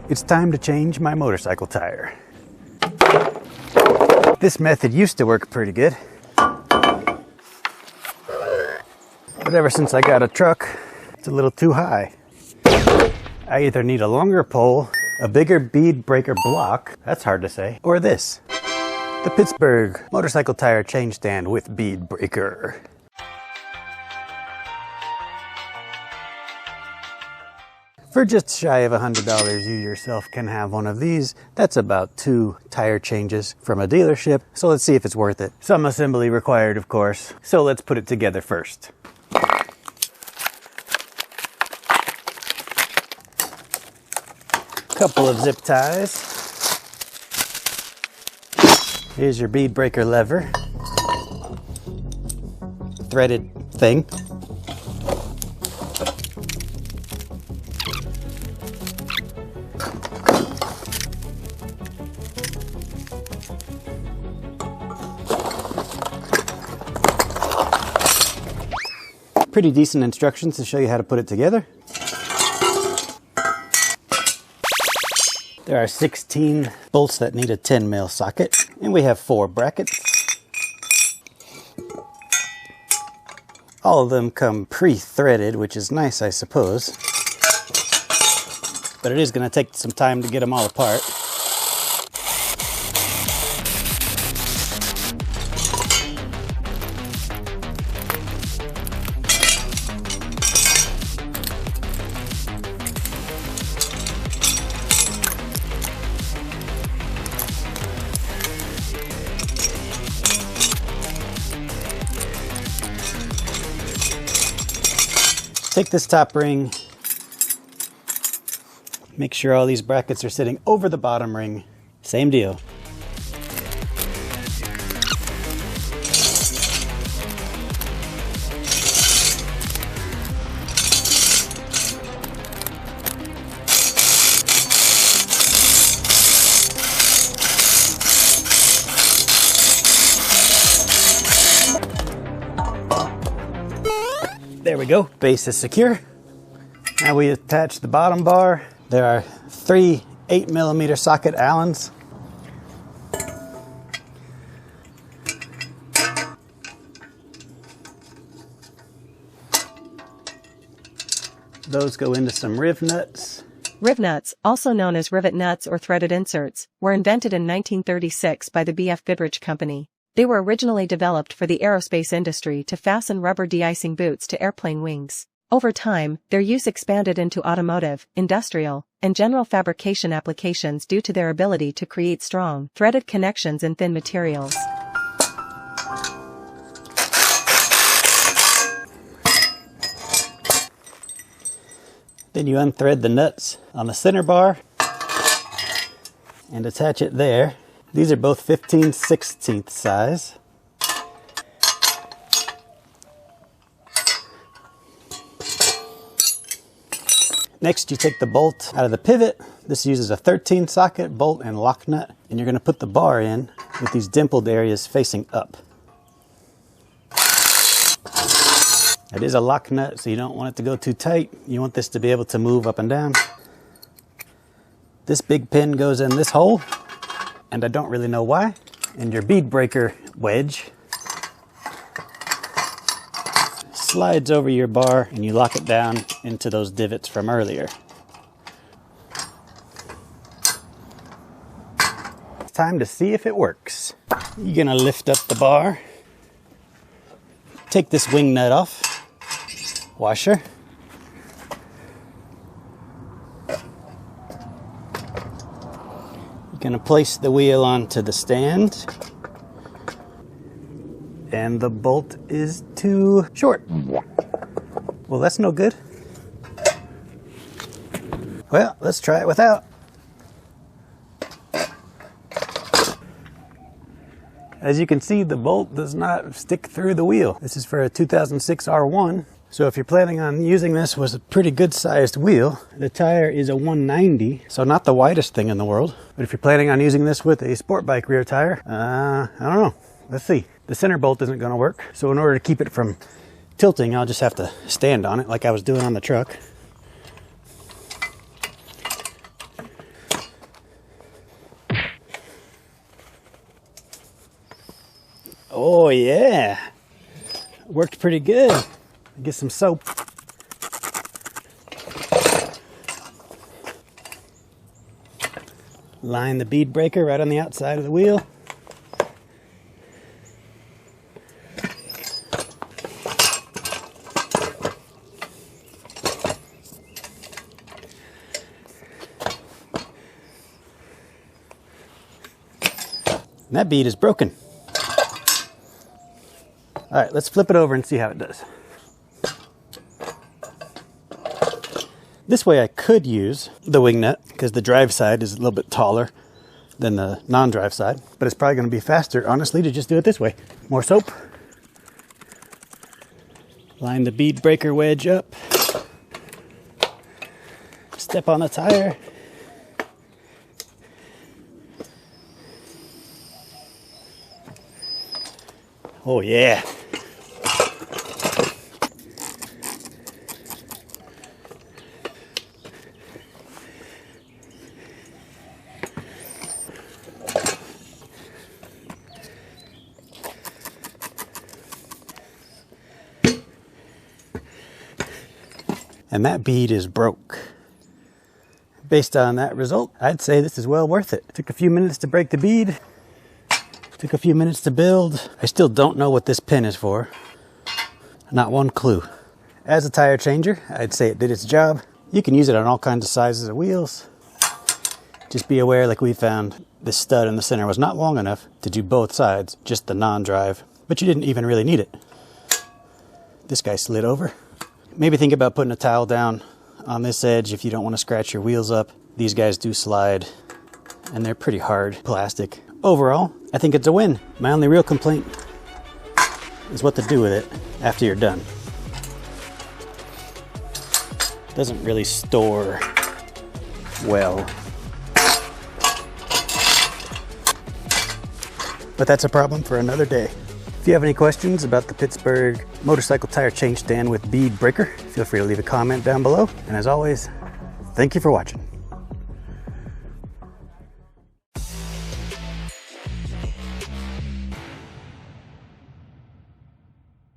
It's time to change my motorcycle tire. This method used to work pretty good, but ever since I got a truck, it's a little too high. I either need a longer pole, a bigger bead breaker block, that's hard to say, or this, the Pittsburgh motorcycle tire change stand with bead breaker. For just shy of $100, you yourself can have one of these. That's about 2 tire changes from a dealership. So let's see if it's worth it. Some assembly required, of course. So let's put it together first. Couple of zip ties. Here's your bead breaker lever. Threaded thing. Pretty decent instructions to show you how to put it together. There are 16 bolts that need a 10mm socket, and we have 4 brackets. All of them come pre-threaded, which is nice, I suppose. But it is going to take some time to get them all apart. Take this top ring, make sure all these brackets are sitting over the bottom ring. Same deal. There we go, base is secure. Now we attach the bottom bar. There are 3 8mm socket Allens. Those go into some riv nuts. Riv nuts, also known as rivet nuts or threaded inserts, were invented in 1936 by the B.F. Goodrich Company. They were originally developed for the aerospace industry to fasten rubber de-icing boots to airplane wings. Over time, their use expanded into automotive, industrial, and general fabrication applications due to their ability to create strong, threaded connections in thin materials. Then you unthread the nuts on the center bar and attach it there. These are both 15/16 size. Next, you take the bolt out of the pivot. This uses a 13 socket bolt and lock nut, and you're going to put the bar in with these dimpled areas facing up. It is a lock nut, so you don't want it to go too tight. You want this to be able to move up and down. This big pin goes in this hole, and I don't really know why. And your bead breaker wedge slides over your bar, and you lock it down into those divots from earlier. It's time to see if it works. You're gonna lift up the bar, take this wing nut off, washer. You're gonna place the wheel onto the stand, and the bolt is too short. Well, that's no good. Well, let's try it without. As you can see, the bolt does not stick through the wheel. This is for a 2006 R1. So if you're planning on using this with a pretty good sized wheel, the tire is a 190, so not the widest thing in the world. But if you're planning on using this with a sport bike rear tire, I don't know. Let's see. The center bolt isn't going to work. So in order to keep it from tilting, I'll just have to stand on it like I was doing on the truck. Oh yeah, worked pretty good. Get some soap. Line the bead breaker right on the outside of the wheel. And that bead is broken. All right, let's flip it over and see how it does. This way I could use the wing nut because the drive side is a little bit taller than the non-drive side, but it's probably going to be faster, honestly, to just do it this way. More soap. Line the bead breaker wedge up. Step on the tire. Oh yeah. And that bead is broke. Based on that result, I'd say this is well worth it. It took a few minutes to break the bead. Took a few minutes to build. I still don't know what this pin is for. Not one clue. As a tire changer, I'd say it did its job. You can use it on all kinds of sizes of wheels. Just be aware, like we found, this stud in the center was not long enough to do both sides, just the non-drive. But you didn't even really need it. This guy slid over. Maybe think about putting a towel down on this edge if you don't want to scratch your wheels up. These guys do slide, and they're pretty hard plastic. Overall, I think it's a win. My only real complaint is what to do with it after you're done. It doesn't really store well. But that's a problem for another day. If you have any questions about the Pittsburgh motorcycle tire change stand with Bead Breaker, feel free to leave a comment down below. And as always, thank you for watching.